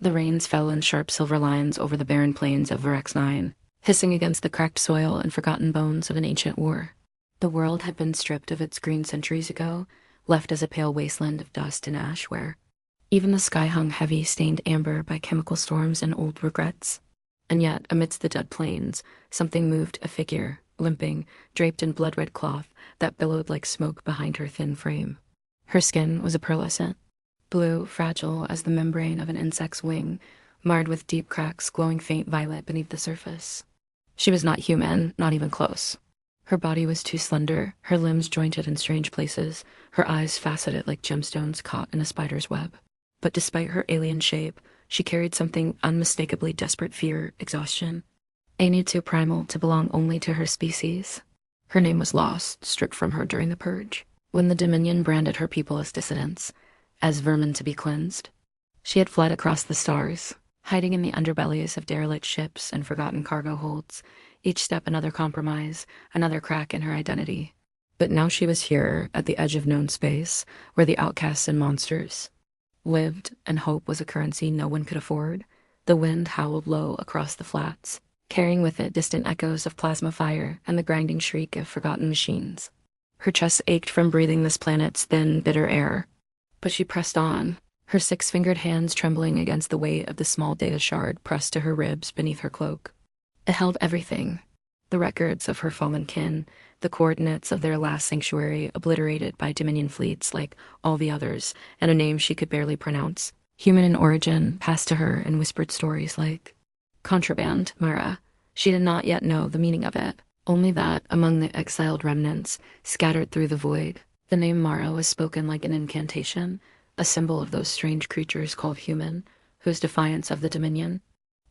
The rains fell in sharp silver lines over the barren plains of Virex 9, hissing against the cracked soil and forgotten bones of an ancient war. The world had been stripped of its green centuries ago, left as a pale wasteland of dust and ash where even the sky hung heavy, stained amber by chemical storms and old regrets. And yet, amidst the dead plains, something moved, a figure, limping, draped in blood-red cloth that billowed like smoke behind her thin frame. Her skin was a pearlescent, blue, fragile as the membrane of an insect's wing, marred with deep cracks glowing faint violet beneath the surface. She was not human, not even close. Her body was too slender, her limbs jointed in strange places, her eyes faceted like gemstones caught in a spider's web. But despite her alien shape, she carried something unmistakably desperate: fear, exhaustion. A need too primal to belong only to her species. Her name was lost, stripped from her during the Purge, when the Dominion branded her people as dissidents, as vermin to be cleansed. She had fled across the stars, hiding in the underbellies of derelict ships and forgotten cargo holds, each step another compromise, another crack in her identity. But now she was here, at the edge of known space, where the outcasts and monsters lived, and hope was a currency no one could afford. The wind howled low across the flats, carrying with it distant echoes of plasma fire and the grinding shriek of forgotten machines. Her chest ached from breathing this planet's thin, bitter air. But she pressed on, her six-fingered hands trembling against the weight of the small data shard pressed to her ribs beneath her cloak. It held everything: the records of her fallen kin, the coordinates of their last sanctuary obliterated by Dominion fleets like all the others, and a name she could barely pronounce, human in origin, passed to her in whispered stories like contraband, Mara. She did not yet know the meaning of it, only that, among the exiled remnants, scattered through the void, the name Mara was spoken like an incantation, a symbol of those strange creatures called human, whose defiance of the Dominion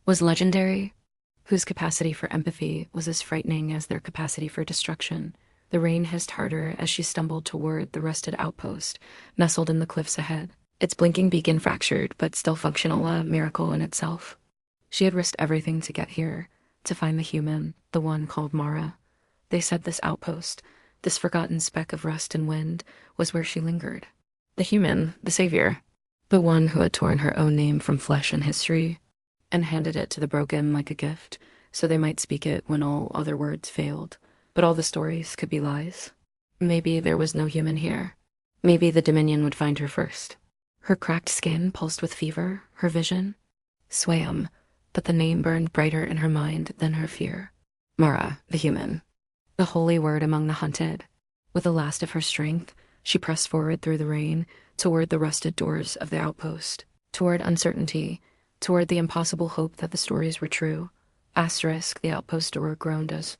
was legendary, whose capacity for empathy was as frightening as their capacity for destruction. The rain hissed harder as she stumbled toward the rusted outpost, nestled in the cliffs ahead, its blinking beacon fractured but still functional, a miracle in itself. She had risked everything to get here, to find the human, the one called Mara. They said this outpost, this forgotten speck of rust and wind, was where she lingered. The human, the savior, the one who had torn her own name from flesh and history, and handed it to the broken like a gift, so they might speak it when all other words failed. But all the stories could be lies. Maybe there was no human here. Maybe the Dominion would find her first. Her cracked skin pulsed with fever, her vision swam, but the name burned brighter in her mind than her fear. Mara, the human. The holy word among the hunted. With the last of her strength, she pressed forward through the rain, toward the rusted doors of the outpost, toward uncertainty, toward the impossible hope that the stories were true. Asterisk, the outpost door groaned as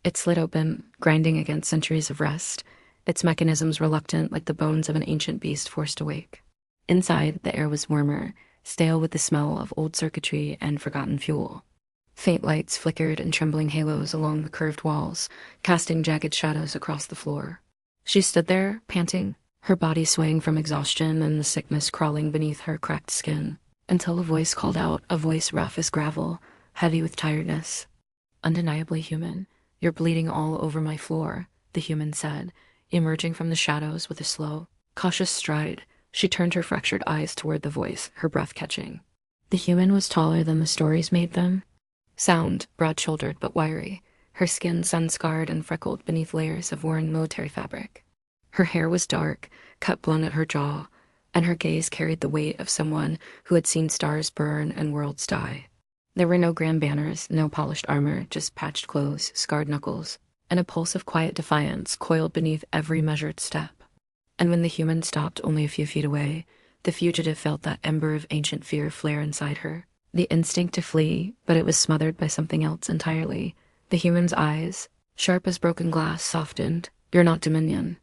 it slid open, grinding against centuries of rest, its mechanisms reluctant like the bones of an ancient beast forced awake. Inside, the air was warmer, stale with the smell of old circuitry and forgotten fuel. Faint lights flickered in trembling halos along the curved walls, casting jagged shadows across the floor. She stood there, panting, her body swaying from exhaustion and the sickness crawling beneath her cracked skin, until a voice called out, a voice rough as gravel, heavy with tiredness. Undeniably human. You're bleeding all over my floor, the human said, emerging from the shadows with a slow, cautious stride. She turned her fractured eyes toward the voice, her breath catching. The human was taller than the stories made them. Sound, broad-shouldered but wiry, her skin sun-scarred and freckled beneath layers of worn military fabric. Her hair was dark, cut blunt at her jaw, and her gaze carried the weight of someone who had seen stars burn and worlds die. There were no grand banners, no polished armor, just patched clothes, scarred knuckles, and a pulse of quiet defiance coiled beneath every measured step. And when the human stopped only a few feet away, the fugitive felt that ember of ancient fear flare inside her. The instinct to flee, but it was smothered by something else entirely. The human's eyes, sharp as broken glass, softened. You're not Dominion.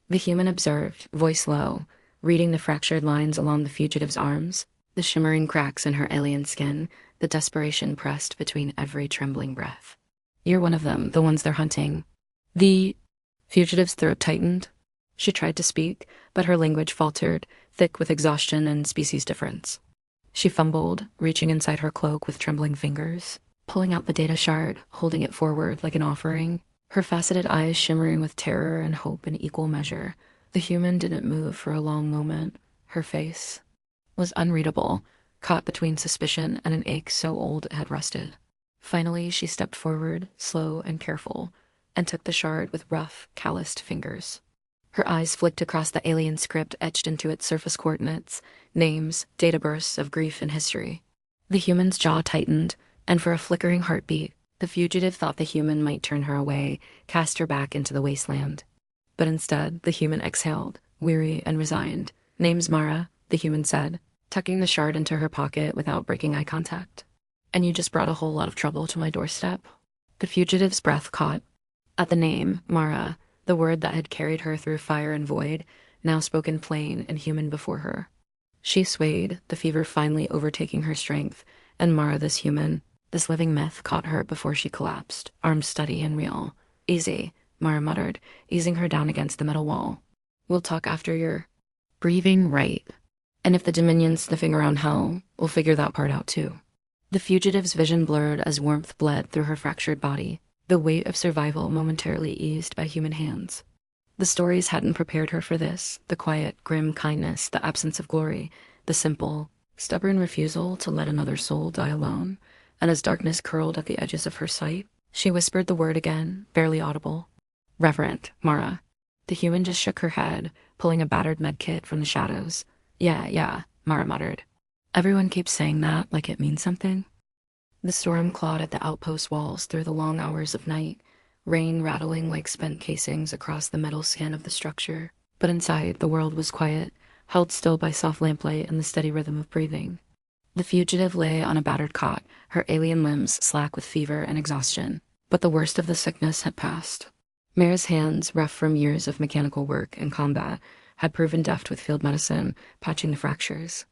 The human observed, voice low, reading the fractured lines along the fugitive's arms, the shimmering cracks in her alien skin, the desperation pressed between every trembling breath. You're one of them, the ones they're hunting. The fugitive's throat tightened. She tried to speak, but her language faltered, thick with exhaustion and species difference. She fumbled, reaching inside her cloak with trembling fingers, pulling out the data shard, holding it forward like an offering, her faceted eyes shimmering with terror and hope in equal measure. The human didn't move for a long moment. Her face was unreadable, caught between suspicion and an ache so old it had rusted. Finally, she stepped forward, slow and careful, and took the shard with rough, calloused fingers. Her eyes flicked across the alien script etched into its surface coordinates, names, data bursts of grief and history. The human's jaw tightened, and for a flickering heartbeat, the fugitive thought the human might turn her away, cast her back into the wasteland. But instead, the human exhaled, weary and resigned. "Name's Mara," the human said, tucking the shard into her pocket without breaking eye contact. "And you just brought a whole lot of trouble to my doorstep?" The fugitive's breath caught. At the name, Mara, the word that had carried her through fire and void, now spoken plain and human before her. She swayed, the fever finally overtaking her strength, and Mara, this human, this living myth, caught her before she collapsed, arms steady and real. "Easy," Mara muttered, easing her down against the metal wall. "We'll talk after you're breathing right. And if the Dominion's sniffing around hell, we'll figure that part out too." The fugitive's vision blurred as warmth bled through her fractured body, the weight of survival momentarily eased by human hands. The stories hadn't prepared her for this, the quiet, grim kindness, the absence of glory, the simple, stubborn refusal to let another soul die alone. And as darkness curled at the edges of her sight, she whispered the word again, barely audible. "Reverend, Mara." The human just shook her head, pulling a battered medkit from the shadows. Yeah, Mara muttered. "Everyone keeps saying that like it means something." The storm clawed at the outpost walls through the long hours of night, rain rattling like spent casings across the metal skin of the structure. But inside, the world was quiet, held still by soft lamplight and the steady rhythm of breathing. The fugitive lay on a battered cot, her alien limbs slack with fever and exhaustion. But the worst of the sickness had passed. Mara's hands, rough from years of mechanical work and combat, had proven deft with field medicine, patching the fractures.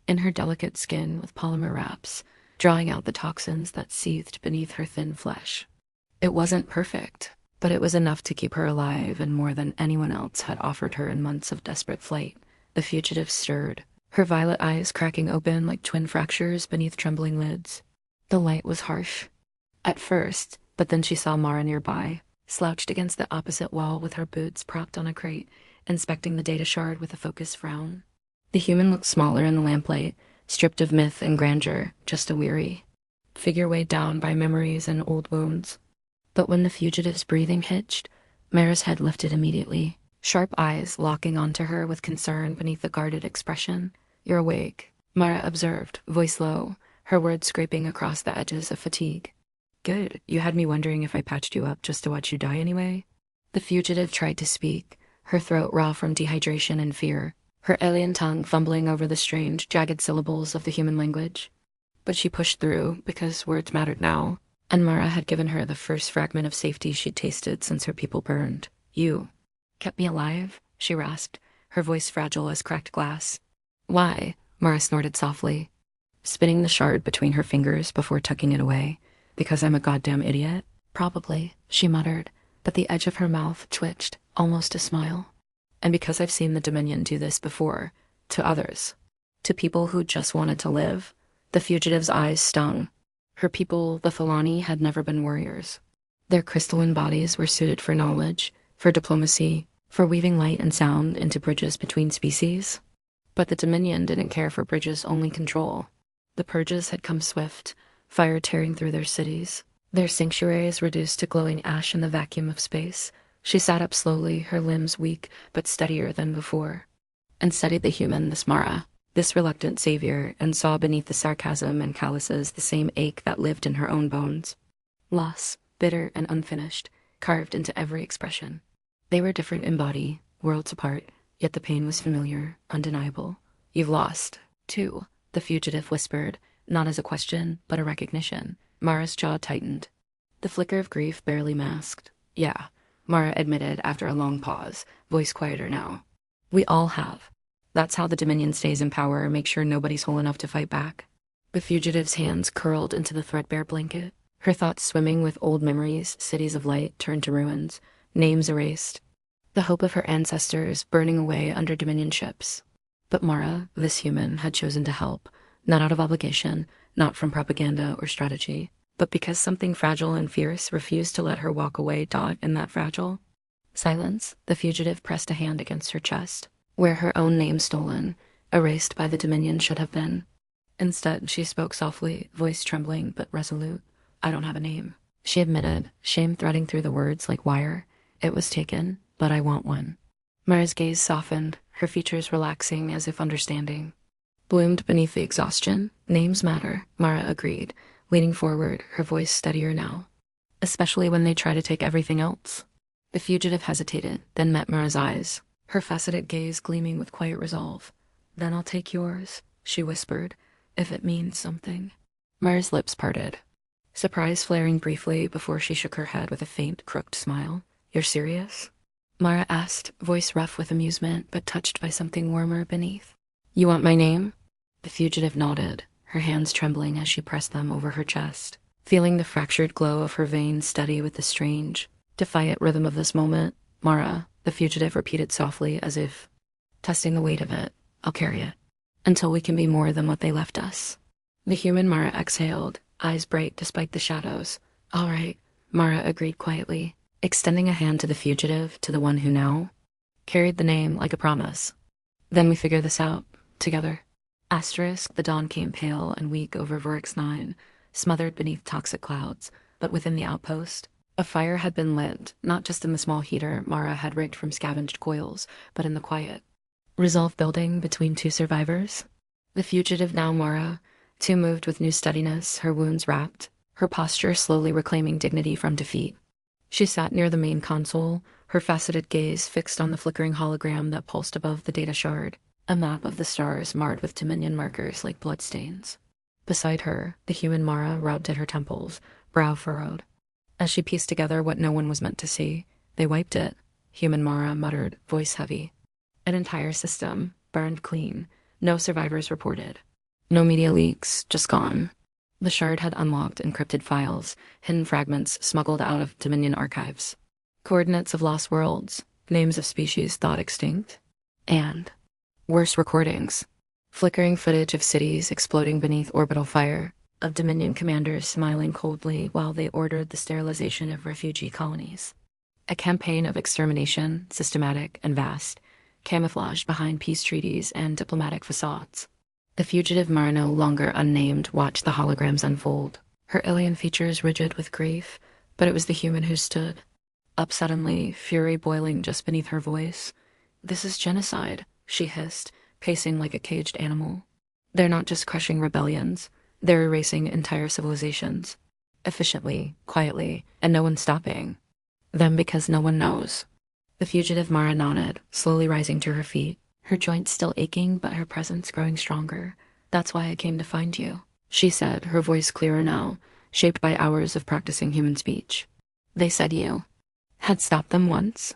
In her delicate skin with polymer wraps, drawing out the toxins that seethed beneath her thin flesh. It wasn't perfect, but it was enough to keep her alive and more than anyone else had offered her in months of desperate flight. The fugitive stirred, her violet eyes cracking open like twin fractures beneath trembling lids. The light was harsh at first, but then she saw Mara nearby, slouched against the opposite wall with her boots propped on a crate, inspecting the data shard with a focused frown. The human looked smaller in the lamplight, stripped of myth and grandeur, just a weary figure weighed down by memories and old wounds. But when the fugitive's breathing hitched, Mara's head lifted immediately, sharp eyes locking onto her with concern beneath the guarded expression. "You're awake," Mara observed, voice low, her words scraping across the edges of fatigue. "Good. You had me wondering if I patched you up just to watch you die anyway." The fugitive tried to speak, her throat raw from dehydration and fear, her alien tongue fumbling over the strange, jagged syllables of the human language. But she pushed through, because words mattered now, and Mara had given her the first fragment of safety she'd tasted since her people burned. "You kept me alive?" she rasped, her voice fragile as cracked glass. "Why?" Mara snorted softly, spinning the shard between her fingers before tucking it away. "Because I'm a goddamn idiot?" "Probably," she muttered, but the edge of her mouth twitched, almost a smile. "And because I've seen the Dominion do this before, to others, to people who just wanted to live." The fugitive's eyes stung. Her people, the Thalani, had never been warriors. Their crystalline bodies were suited for knowledge, for diplomacy, for weaving light and sound into bridges between species. But the Dominion didn't care for bridges, only control. The purges had come swift, fire tearing through their cities, their sanctuaries reduced to glowing ash in the vacuum of space. She sat up slowly, her limbs weak but steadier than before, and studied the human, this Mara, this reluctant savior, and saw beneath the sarcasm and calluses the same ache that lived in her own bones. Loss, bitter and unfinished, carved into every expression. They were different in body, worlds apart, yet the pain was familiar, undeniable. "You've lost, too," the fugitive whispered, not as a question, but a recognition. Mara's jaw tightened. The flicker of grief barely masked. "Yeah," Mara admitted after a long pause, voice quieter now. "We all have. That's how the Dominion stays in power, make sure nobody's whole enough to fight back." The fugitive's hands curled into the threadbare blanket, her thoughts swimming with old memories, cities of light turned to ruins, names erased, the hope of her ancestors burning away under Dominion ships. But Mara, this human, had chosen to help, not out of obligation, not from propaganda or strategy, but because something fragile and fierce refused to let her walk away dot in that fragile. Silence. The fugitive pressed a hand against her chest, where her own name stolen, erased by the Dominion should have been. Instead, she spoke softly, voice trembling but resolute. I don't have a name, she admitted, shame threading through the words like wire. It was taken, but I want one. Mara's gaze softened, her features relaxing as if understanding. Bloomed beneath the exhaustion. Names matter, Mara agreed, leaning forward, her voice steadier now. Especially when they try to take everything else. The fugitive hesitated, then met Mara's eyes, her faceted gaze gleaming with quiet resolve. Then I'll take yours, she whispered, if it means something. Mara's lips parted, surprise flaring briefly before she shook her head with a faint, crooked smile. You're serious? Mara asked, voice rough with amusement but touched by something warmer beneath. You want my name? The fugitive nodded, her hands trembling as she pressed them over her chest, feeling the fractured glow of her veins steady with the strange, defiant rhythm of this moment. Mara, the fugitive repeated softly as if testing the weight of it. I'll carry it. Until we can be more than what they left us. The human Mara exhaled, eyes bright despite the shadows. All right, Mara agreed quietly, extending a hand to the fugitive, to the one who now carried the name like a promise. Then we figure this out, together. Asterisk, the dawn came pale and weak over Verix 9, smothered beneath toxic clouds, but within the outpost, a fire had been lit, not just in the small heater Mara had rigged from scavenged coils, but in the quiet resolve building between two survivors. The fugitive now Mara, too moved with new steadiness, her wounds wrapped, her posture slowly reclaiming dignity from defeat. She sat near the main console, her faceted gaze fixed on the flickering hologram that pulsed above the data shard, a map of the stars marred with Dominion markers like bloodstains. Beside her, the human Mara rubbed at her temples, brow furrowed. As she pieced together what no one was meant to see, they wiped it, human Mara muttered, voice heavy. An entire system, burned clean, no survivors reported. No media leaks, just gone. The shard had unlocked encrypted files, hidden fragments smuggled out of Dominion archives. Coordinates of lost worlds, names of species thought extinct. And worse, recordings. Flickering footage of cities exploding beneath orbital fire, of Dominion commanders smiling coldly while they ordered the sterilization of refugee colonies. A campaign of extermination, systematic and vast, camouflaged behind peace treaties and diplomatic facades. The fugitive Mara, no longer unnamed, watched the holograms unfold, her alien features rigid with grief, but it was the human who stood up suddenly, fury boiling just beneath her voice. This is genocide, she hissed, pacing like a caged animal. They're not just crushing rebellions, they're erasing entire civilizations. Efficiently, quietly, and no one's stopping them because no one knows. The fugitive Mara nodded, slowly rising to her feet, her joints still aching but her presence growing stronger. That's why I came to find you, she said, her voice clearer now, shaped by hours of practicing human speech. They said you had stopped them once,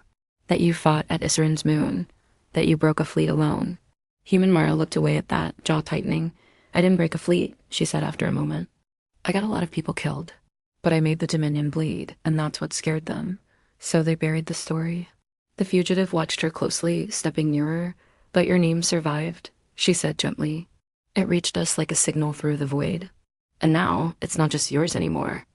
that you fought at Iserin's moon, that you broke a fleet alone. Human Mara looked away at that, jaw tightening. I didn't break a fleet, she said after a moment. I got a lot of people killed, but I made the Dominion bleed, and that's what scared them. So they buried the story. The fugitive watched her closely, stepping nearer. But your name survived, she said gently. It reached us like a signal through the void. And now, it's not just yours anymore.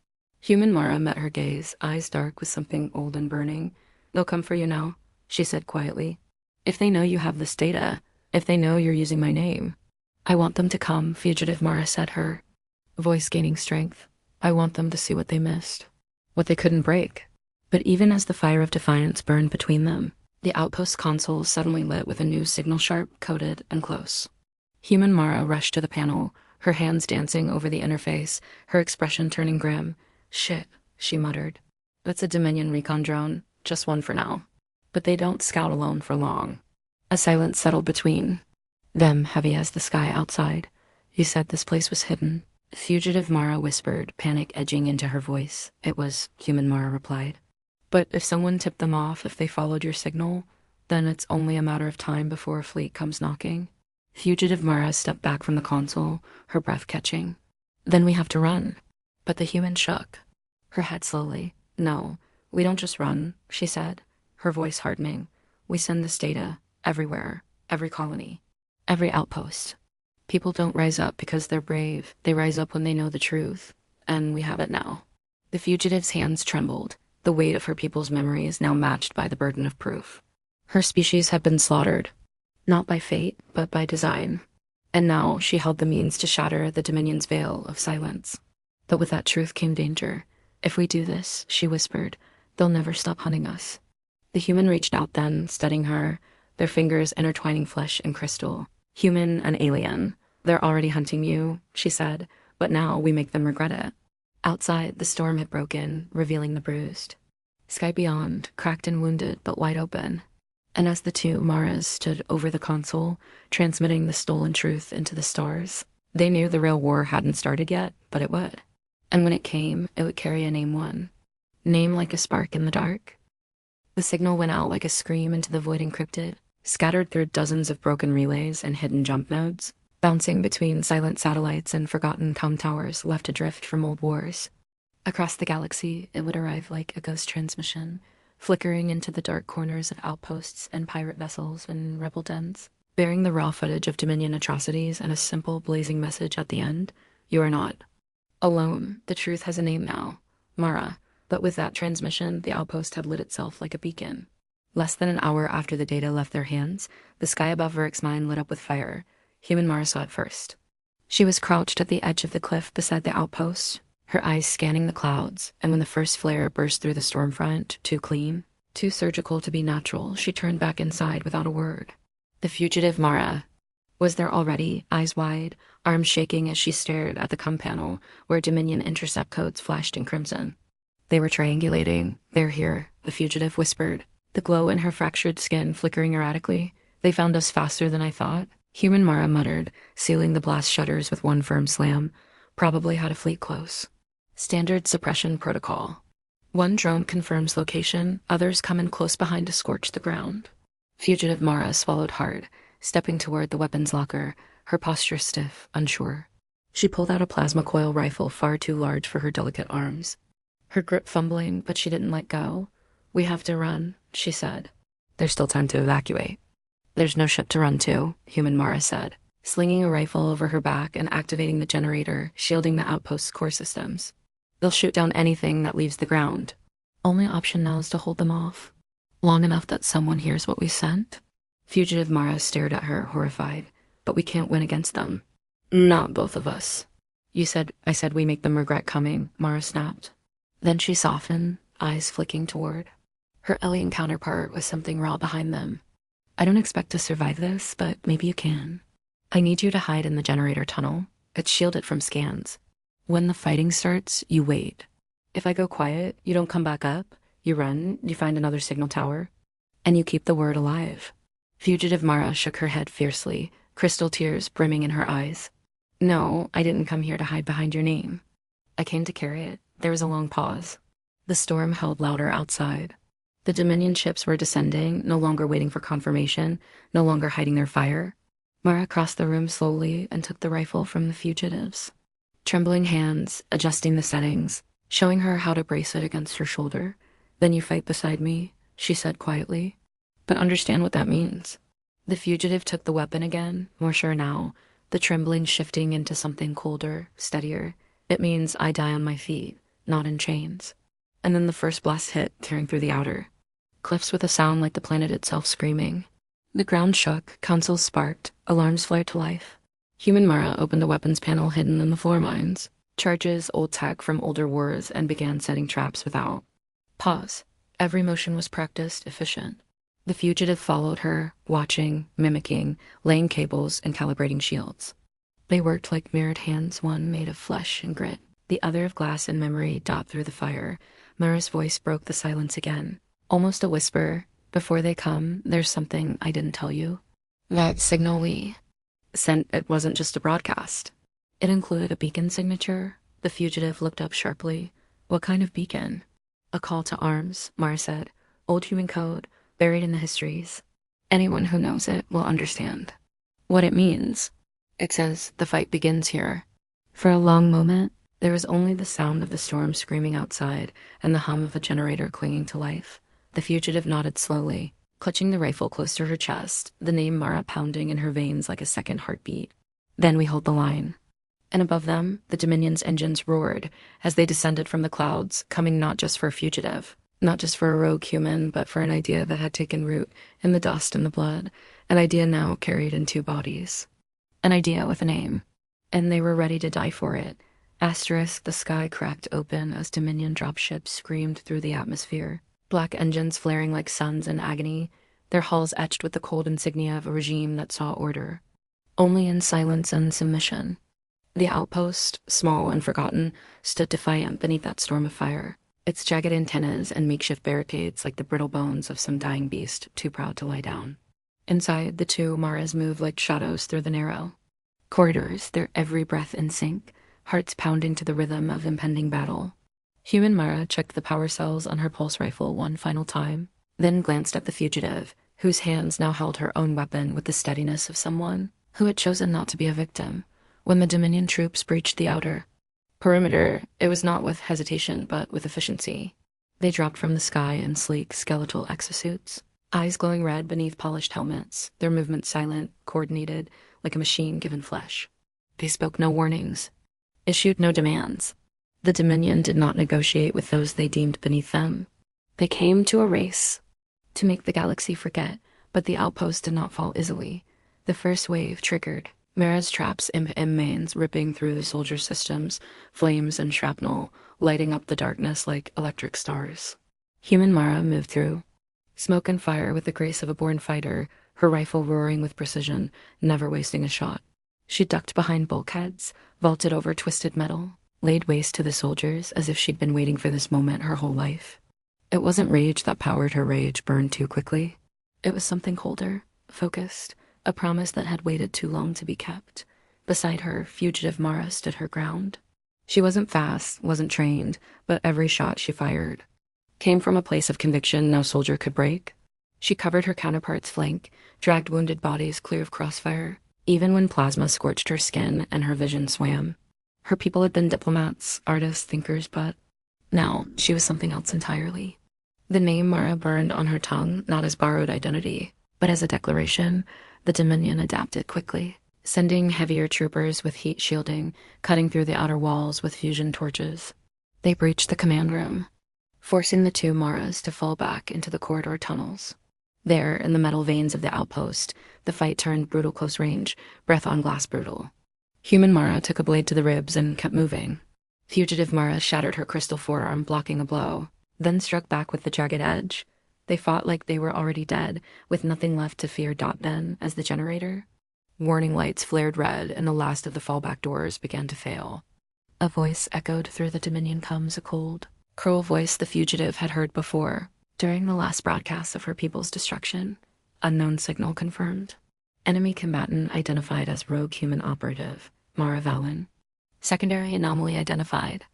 Human Mara met her gaze, eyes dark with something old and burning. They'll come for you now, she said quietly. If they know you have this data, if they know you're using my name. I want them to come, fugitive Mara said, her voice gaining strength. I want them to see what they missed, what they couldn't break. But even as the fire of defiance burned between them, the outpost console suddenly lit with a new signal, sharp, coded, and close. Human Mara rushed to the panel, her hands dancing over the interface, her expression turning grim. Shit, she muttered. It's a Dominion recon drone, just one for now. But they don't scout alone for long. A silence settled between them, heavy as the sky outside. You said this place was hidden. Fugitive Mara whispered, panic edging into her voice. It was, human Mara replied. But if someone tipped them off, if they followed your signal, then it's only a matter of time before a fleet comes knocking. Fugitive Mara stepped back from the console, her breath catching. Then we have to run. But the human shook her head slowly. No, we don't just run, she said, her voice hardening. We send this data everywhere, every colony, every outpost. People don't rise up because they're brave. They rise up when they know the truth. And we have it now. The fugitive's hands trembled. The weight of her people's memory is now matched by the burden of proof. Her species had been slaughtered, not by fate, but by design. And now she held the means to shatter the Dominion's veil of silence. But with that truth came danger. If we do this, she whispered, they'll never stop hunting us. The human reached out then, studying her, their fingers intertwining flesh and crystal. Human and alien. They're already hunting you, she said, but now we make them regret it. Outside, the storm had broken, revealing the bruised. Sky beyond, cracked and wounded, but wide open. And as the two Maras stood over the console, transmitting the stolen truth into the stars, they knew the real war hadn't started yet, but it would. And when it came, it would carry a name one. Name like a spark in the dark. The signal went out like a scream into the void encrypted, scattered through dozens of broken relays and hidden jump nodes, bouncing between silent satellites and forgotten comm towers left adrift from old wars. Across the galaxy, it would arrive like a ghost transmission, flickering into the dark corners of outposts and pirate vessels and rebel dens, bearing the raw footage of Dominion atrocities and a simple blazing message at the end. You are not alone. The truth has a name now, Mara. But with that transmission, the outpost had lit itself like a beacon. Less than an hour after the data left their hands, the sky above Veric's mine lit up with fire. Human Mara saw it first. She was crouched at the edge of the cliff beside the outpost, her eyes scanning the clouds, and when the first flare burst through the storm front, too clean, too surgical to be natural, she turned back inside without a word. The fugitive Mara was there already, eyes wide, arms shaking as she stared at the comm panel where Dominion intercept codes flashed in crimson. They were triangulating. They're here, the fugitive whispered, the glow in her fractured skin flickering erratically. They found us faster than I thought. Human Mara muttered, sealing the blast shutters with one firm slam. Probably had a fleet close. Standard suppression protocol. One drone confirms location, others come in close behind to scorch the ground. Fugitive Mara swallowed hard, stepping toward the weapons locker, her posture stiff, unsure. She pulled out a plasma coil rifle far too large for her delicate arms. Her grip fumbling, but she didn't let go. We have to run, she said. There's still time to evacuate. There's no ship to run to, Human Mara said, slinging a rifle over her back and activating the generator, shielding the outpost's core systems. They'll shoot down anything that leaves the ground. Only option now is to hold them off. Long enough that someone hears what we sent. Fugitive Mara stared at her, horrified. But we can't win against them. Not both of us. I said we make them regret coming, Mara snapped. Then she softened, eyes flicking toward her alien counterpart with something raw behind them. I don't expect to survive this, but maybe you can. I need you to hide in the generator tunnel. It's shielded from scans. When the fighting starts, you wait. If I go quiet, you don't come back up. You run, you find another signal tower, and you keep the word alive. Fugitive Mara shook her head fiercely, crystal tears brimming in her eyes. No, I didn't come here to hide behind your name. I came to carry it. There was a long pause. The storm held louder outside. The Dominion ships were descending, no longer waiting for confirmation, no longer hiding their fire. Mara crossed the room slowly and took the rifle from the fugitives. Trembling hands, adjusting the settings, showing her how to brace it against her shoulder. Then you fight beside me, she said quietly. But understand what that means. The fugitive took the weapon again, more sure now, the trembling shifting into something colder, steadier. It means I die on my feet, not in chains. And then the first blast hit, tearing through the outer cliffs with a sound like the planet itself screaming. The ground shook, consoles sparked, alarms flared to life. Human Mara opened a weapons panel hidden in the floor mines, charges, old tech from older wars, and began setting traps without pause. Every motion was practiced, efficient. The fugitive followed her, watching, mimicking, laying cables and calibrating shields. They worked like mirrored hands, one made of flesh and grit, the other of glass and memory dot through the fire. Mara's voice broke the silence again, almost a whisper. Before they come, there's something I didn't tell you. That signal we sent, it wasn't just a broadcast. It included a beacon signature. The fugitive looked up sharply. What kind of beacon? A call to arms, Mara said. Old human code, buried in the histories. Anyone who knows it will understand what it means. It says the fight begins here. For a long moment, there was only the sound of the storm screaming outside and the hum of a generator clinging to life. The fugitive nodded slowly, clutching the rifle close to her chest, the name Mara pounding in her veins like a second heartbeat. Then we hold the line. And above them, the Dominion's engines roared as they descended from the clouds, coming not just for a fugitive, not just for a rogue human, but for an idea that had taken root in the dust and the blood, an idea now carried in two bodies. An idea with a name. And they were ready to die for it. Asterisk, the sky cracked open as Dominion dropships screamed through the atmosphere. Black engines flaring like suns in agony, their hulls etched with the cold insignia of a regime that saw order. Only in silence and submission. The outpost, small and forgotten, stood defiant beneath that storm of fire, its jagged antennas and makeshift barricades like the brittle bones of some dying beast too proud to lie down. Inside, the two Maras moved like shadows through the narrow corridors, their every breath in sync, hearts pounding to the rhythm of impending battle. Human Mara checked the power cells on her pulse rifle one final time, then glanced at the fugitive, whose hands now held her own weapon with the steadiness of someone who had chosen not to be a victim. When the Dominion troops breached the outer perimeter, it was not with hesitation but with efficiency. They dropped from the sky in sleek, skeletal exosuits, eyes glowing red beneath polished helmets, their movements silent, coordinated, like a machine given flesh. They spoke no warnings, issued no demands. The Dominion did not negotiate with those they deemed beneath them. They came to a race, to make the galaxy forget, but the outpost did not fall easily. The first wave triggered. Mara's traps M mains ripping through the soldier systems, flames and shrapnel, lighting up the darkness like electric stars. Human Mara moved through. Smoke and fire with the grace of a born fighter, her rifle roaring with precision, never wasting a shot. She ducked behind bulkheads, vaulted over twisted metal, laid waste to the soldiers as if she'd been waiting for this moment her whole life. It wasn't rage that powered her rage burned too quickly. It was something colder, focused, a promise that had waited too long to be kept. Beside her, fugitive Mara stood her ground. She wasn't fast, wasn't trained, but every shot she fired came from a place of conviction no soldier could break. She covered her counterpart's flank, dragged wounded bodies clear of crossfire, even when plasma scorched her skin and her vision swam. Her people had been diplomats, artists, thinkers, but now she was something else entirely. The name Mara burned on her tongue, not as borrowed identity, but as a declaration. The Dominion adapted quickly, sending heavier troopers with heat shielding, cutting through the outer walls with fusion torches. They breached the command room, forcing the two Maras to fall back into the corridor tunnels. There, in the metal veins of the outpost, the fight turned brutal close range, breath on glass brutal. Human Mara took a blade to the ribs and kept moving. Fugitive Mara shattered her crystal forearm, blocking a blow, then struck back with the jagged edge. They fought like they were already dead, with nothing left to fear. Then, as the generator, warning lights flared red and the last of the fallback doors began to fail. A voice echoed through the Dominion comes, a cold, cruel voice the fugitive had heard before, during the last broadcast of her people's destruction. Unknown signal confirmed. Enemy combatant identified as rogue human operative, Mara Valen. Secondary anomaly identified.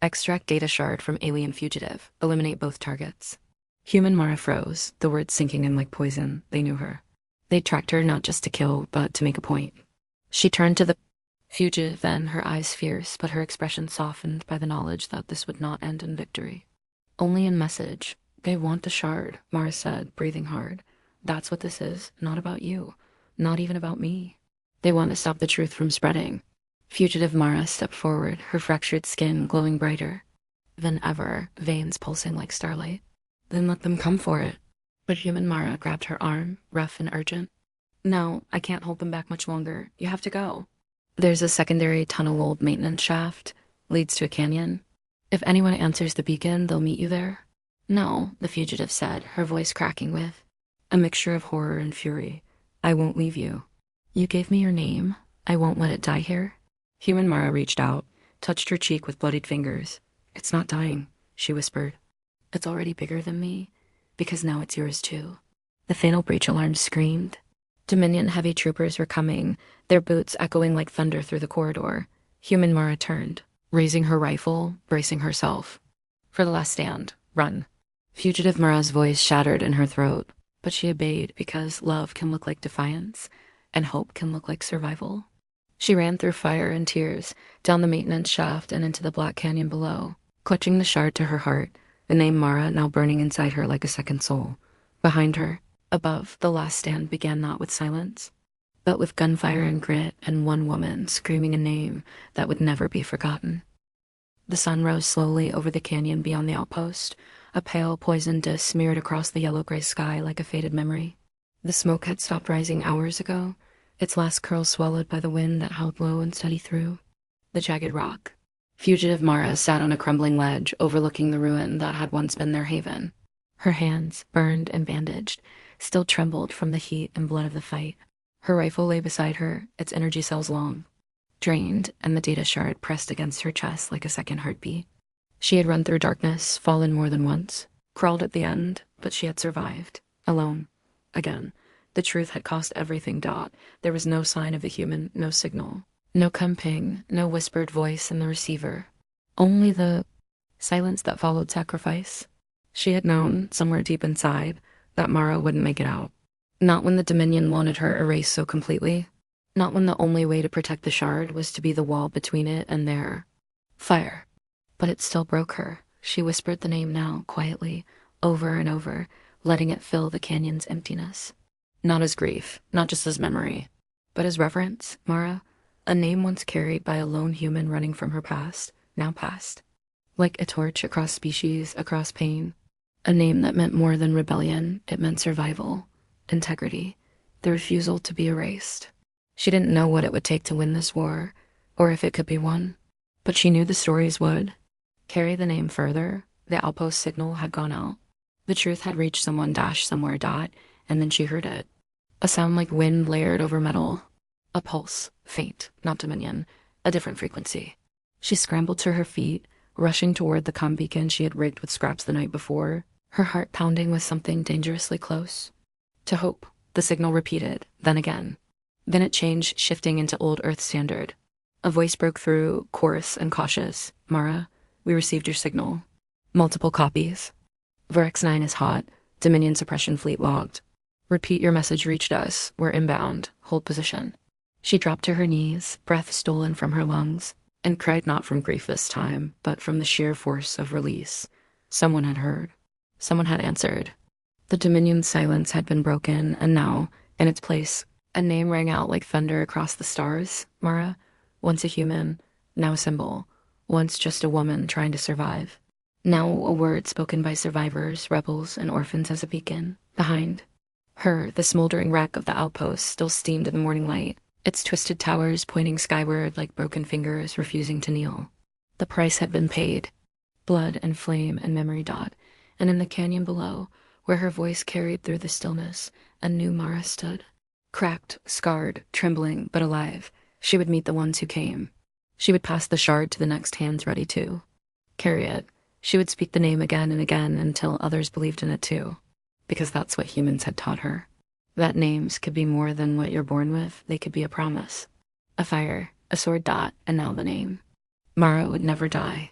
Extract data shard from alien fugitive. Eliminate both targets. Human Mara froze, the words sinking in like poison. They knew her. They tracked her not just to kill, but to make a point. She turned to the fugitive then, her eyes fierce, but her expression softened by the knowledge that this would not end in victory. Only in message. They want the shard, Mara said, breathing hard. That's what this is, not about you. Not even about me. They want to stop the truth from spreading. Fugitive Mara stepped forward, her fractured skin glowing brighter than ever, veins pulsing like starlight. Then let them come for it. But human Mara grabbed her arm, rough and urgent. No, I can't hold them back much longer. You have to go. There's a secondary tunnel-old maintenance shaft. Leads to a canyon. If anyone answers the beacon, they'll meet you there. No, the fugitive said, her voice cracking with a mixture of horror and fury. I won't leave you. You gave me your name. I won't let it die here. Human Mara reached out, touched her cheek with bloodied fingers. It's not dying, she whispered. It's already bigger than me, because now it's yours too. The fatal breach alarm screamed. Dominion heavy troopers were coming, their boots echoing like thunder through the corridor. Human Mara turned, raising her rifle, bracing herself. For the last stand, run. Fugitive Mara's voice shattered in her throat, but she obeyed because love can look like defiance, and hope can look like survival. She ran through fire and tears, down the maintenance shaft and into the black canyon below, clutching the shard to her heart, the name Mara now burning inside her like a second soul. Behind her, above, the last stand began not with silence, but with gunfire and grit and one woman screaming a name that would never be forgotten. The sun rose slowly over the canyon beyond the outpost, a pale poison disk smeared across the yellow-gray sky like a faded memory. The smoke had stopped rising hours ago. its last curl swallowed by the wind that howled low and steady through the jagged rock. Fugitive Mara sat on a crumbling ledge overlooking the ruin that had once been their haven. Her hands, burned and bandaged, still trembled from the heat and blood of the fight. Her rifle lay beside her, its energy cells long, drained, and the data shard pressed against her chest like a second heartbeat. She had run through darkness, fallen more than once, crawled at the end, but she had survived. Alone. Again. The truth had cost everything. There was no sign of a human, no signal. No ping, no whispered voice in the receiver. Only the silence that followed sacrifice. She had known, somewhere deep inside, that Mara wouldn't make it out. Not when the Dominion wanted her erased so completely. Not when the only way to protect the shard was to be the wall between it and their fire. But it still broke her. She whispered the name now, quietly, over and over, letting it fill the canyon's emptiness. Not as grief, not just as memory, but as reverence, Mara. A name once carried by a lone human running from her past, now past. Like a torch across species, across pain. A name that meant more than rebellion, it meant survival, integrity, the refusal to be erased. She didn't know what it would take to win this war, or if it could be won, but she knew the stories would. Carry the name further, the outpost signal had gone out. The truth had reached someone somewhere, and then she heard it. A sound like wind layered over metal. A pulse, faint, not Dominion, a different frequency. She scrambled to her feet, rushing toward the comm beacon she had rigged with scraps the night before, her heart pounding with something dangerously close. To hope, the signal repeated, then again. Then it changed, shifting into Old Earth Standard. A voice broke through, coarse and cautious. Mara, we received your signal. Multiple copies. Verex 9 is hot. Dominion suppression fleet logged. Repeat your message reached us. We're inbound. Hold position. She dropped to her knees, breath stolen from her lungs, and cried not from grief this time, but from the sheer force of release. Someone had heard. Someone had answered. The Dominion's silence had been broken, and now, in its place, a name rang out like thunder across the stars. Mara, once a human, now a symbol. Once just a woman trying to survive. Now a word spoken by survivors, rebels, and orphans as a beacon. Behind her, the smoldering wreck of the outpost still steamed in the morning light, its twisted towers pointing skyward like broken fingers refusing to kneel. The price had been paid. Blood and flame and memory. And in the canyon below, where her voice carried through the stillness, a new Mara stood. Cracked, scarred, trembling, but alive. She would meet the ones who came. She would pass the shard to the next hands ready to carry it. She would speak the name again and again until others believed in it too. Because that's what humans had taught her. That names could be more than what you're born with. They could be a promise. A fire, a sword. And now the name. Mara would never die.